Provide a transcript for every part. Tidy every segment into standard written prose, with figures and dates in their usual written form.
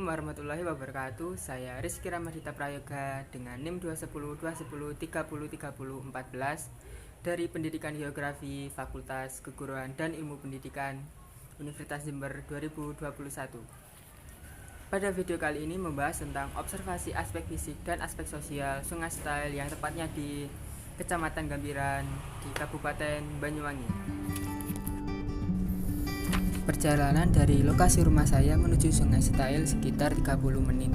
Assalamualaikum warahmatullahi wabarakatuh. Saya Rizky Ramadhita Prayoga dengan NIM 210 210 30 30 14 dari Pendidikan Geografi Fakultas Keguruan dan Ilmu Pendidikan Universitas Jember 2021. Pada video kali ini membahas tentang observasi aspek fisik dan aspek sosial Sungai Style yang tepatnya di Kecamatan Gambiran di Kabupaten Banyuwangi. Perjalanan dari lokasi rumah saya menuju Sungai Style sekitar 30 menit.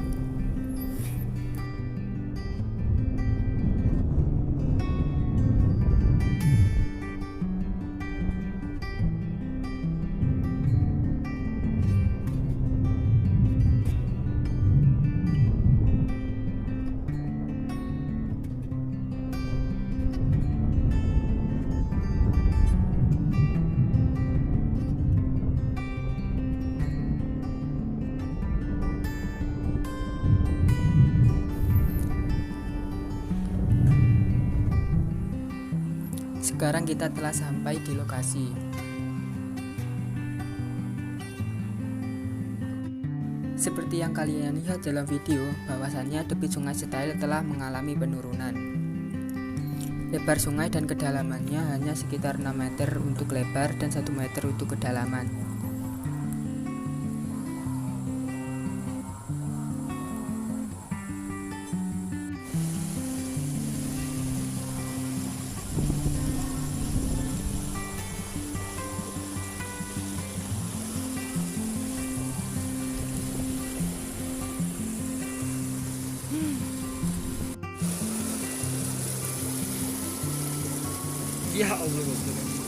Sekarang kita telah sampai di lokasi. Seperti yang kalian lihat dalam video, bahwasannya debit Sungai Style telah mengalami penurunan. Lebar sungai dan kedalamannya hanya sekitar 6 meter untuk lebar dan 1 meter untuk kedalaman. Ya Allah, Bos.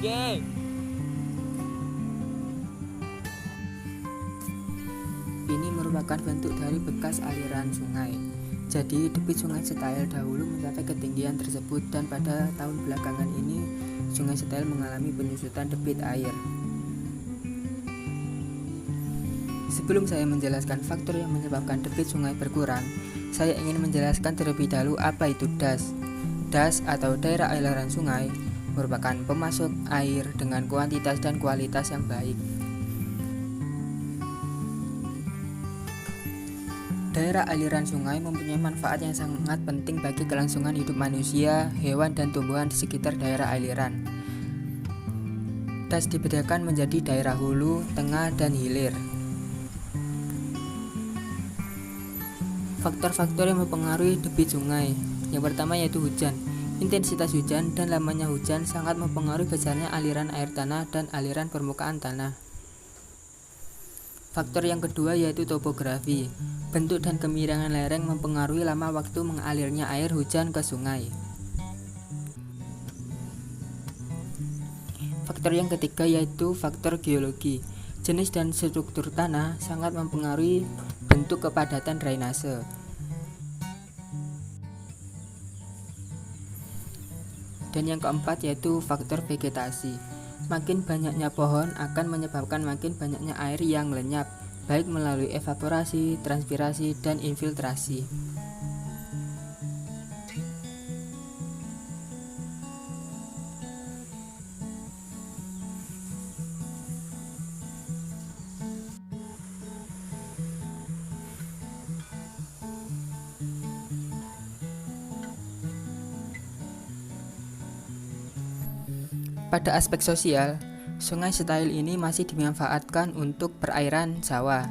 Yeay. Ini merupakan bentuk dari bekas aliran sungai. Jadi debit Sungai Style dahulu mencapai ketinggian tersebut dan pada tahun belakangan ini Sungai Style mengalami penyusutan debit air. Sebelum saya menjelaskan faktor yang menyebabkan debit sungai berkurang, saya ingin menjelaskan terlebih dahulu apa itu DAS. DAS atau daerah aliran sungai merupakan pemasok air dengan kuantitas dan kualitas yang baik. Daerah aliran sungai mempunyai manfaat yang sangat penting bagi kelangsungan hidup manusia, hewan, dan tumbuhan di sekitar daerah aliran. DAS dibedakan menjadi daerah hulu, tengah, dan hilir. Faktor-faktor yang mempengaruhi debit sungai. Yang pertama yaitu hujan. Intensitas hujan dan lamanya hujan sangat mempengaruhi besarnya aliran air tanah dan aliran permukaan tanah. Faktor yang kedua yaitu topografi. Bentuk dan kemiringan lereng mempengaruhi lama waktu mengalirnya air hujan ke sungai. Faktor yang ketiga yaitu faktor geologi. Jenis dan struktur tanah sangat mempengaruhi bentuk kepadatan drainase. Dan yang keempat yaitu faktor vegetasi. Makin banyaknya pohon akan menyebabkan makin banyaknya air yang lenyap, baik melalui evaporasi, transpirasi, dan infiltrasi. Pada aspek sosial, Sungai Style ini masih dimanfaatkan untuk perairan sawah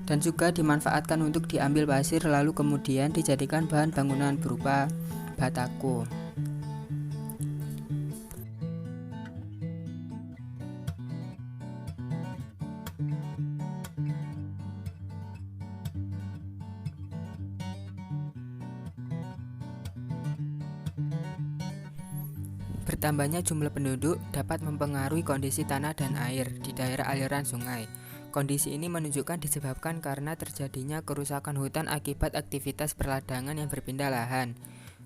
dan juga dimanfaatkan untuk diambil pasir lalu kemudian dijadikan bahan bangunan berupa batako. Bertambahnya jumlah penduduk dapat mempengaruhi kondisi tanah dan air di daerah aliran sungai. Kondisi ini menunjukkan disebabkan karena terjadinya kerusakan hutan akibat aktivitas perladangan yang berpindah lahan.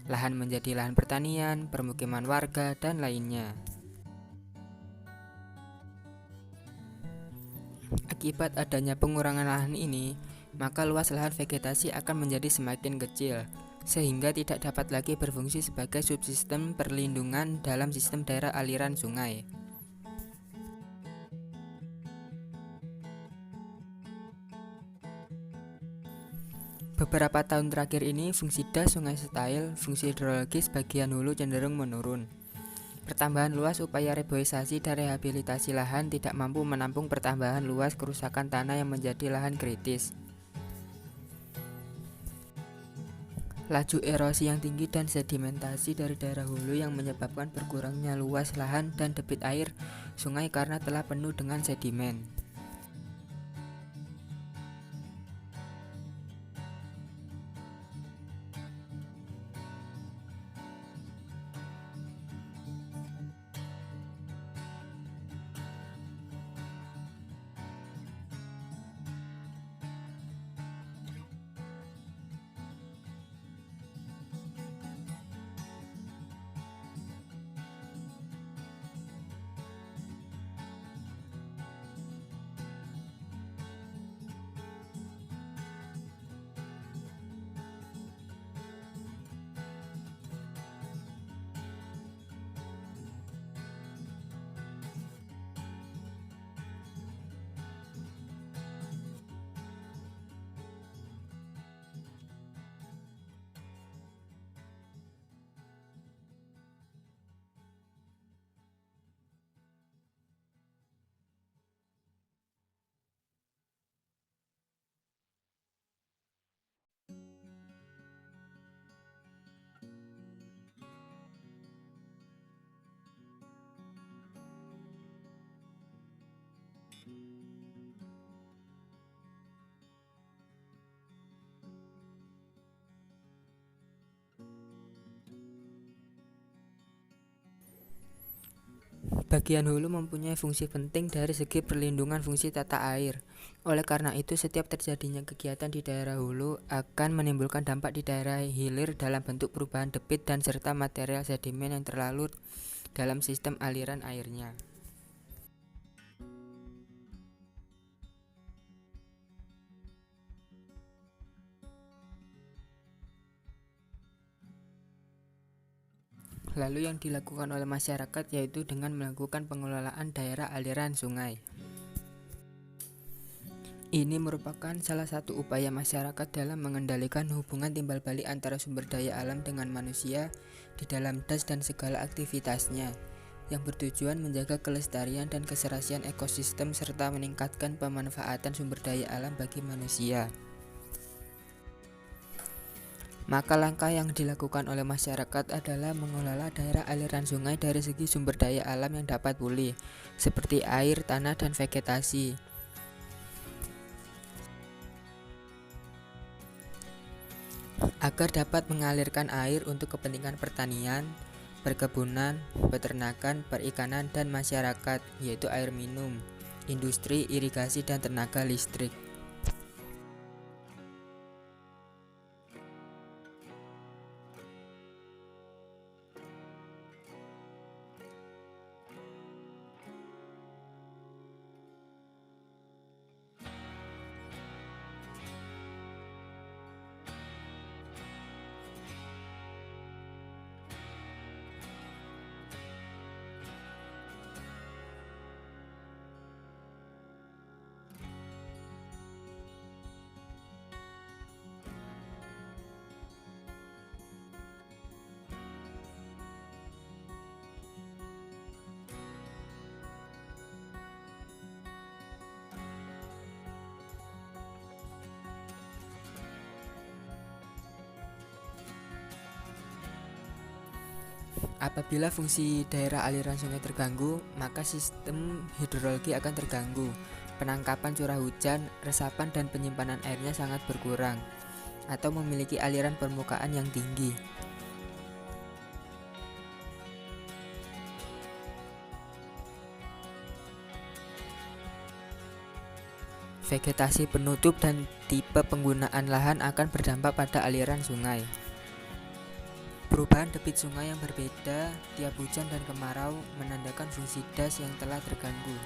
Lahan menjadi lahan pertanian, permukiman warga, dan lainnya. Akibat adanya pengurangan lahan ini, maka luas lahan vegetasi akan menjadi semakin kecil, sehingga tidak dapat lagi berfungsi sebagai subsistem perlindungan dalam sistem daerah aliran sungai. Beberapa tahun terakhir ini, fungsi das Sungai Style, fungsi hidrologis bagian hulu cenderung menurun. Pertambahan luas upaya reboisasi dan rehabilitasi lahan tidak mampu menampung pertambahan luas kerusakan tanah yang menjadi lahan kritis. Laju erosi yang tinggi dan sedimentasi dari daerah hulu yang menyebabkan berkurangnya luas lahan dan debit air sungai karena telah penuh dengan sedimen. Bagian hulu mempunyai fungsi penting dari segi perlindungan fungsi tata air. Oleh karena itu, setiap terjadinya kegiatan di daerah hulu akan menimbulkan dampak di daerah hilir dalam bentuk perubahan debit dan serta material sedimen yang terlalu dalam sistem aliran airnya. Lalu yang dilakukan oleh masyarakat yaitu dengan melakukan pengelolaan daerah aliran sungai. Ini merupakan salah satu upaya masyarakat dalam mengendalikan hubungan timbal balik antara sumber daya alam dengan manusia di dalam das dan segala aktivitasnya, yang bertujuan menjaga kelestarian dan keserasian ekosistem serta meningkatkan pemanfaatan sumber daya alam bagi manusia. Maka langkah yang dilakukan oleh masyarakat adalah mengelola daerah aliran sungai dari segi sumber daya alam yang dapat pulih, seperti air, tanah, dan vegetasi. Agar dapat mengalirkan air untuk kepentingan pertanian, perkebunan, peternakan, perikanan, dan masyarakat, yaitu air minum, industri, irigasi, dan tenaga listrik. Apabila fungsi daerah aliran sungai terganggu, maka sistem hidrologi akan terganggu. Penangkapan curah hujan, resapan, dan penyimpanan airnya sangat berkurang, atau memiliki aliran permukaan yang tinggi. Vegetasi penutup dan tipe penggunaan lahan akan berdampak pada aliran sungai. Perubahan debit sungai yang berbeda tiap hujan dan kemarau menandakan fungsi das yang telah terganggu.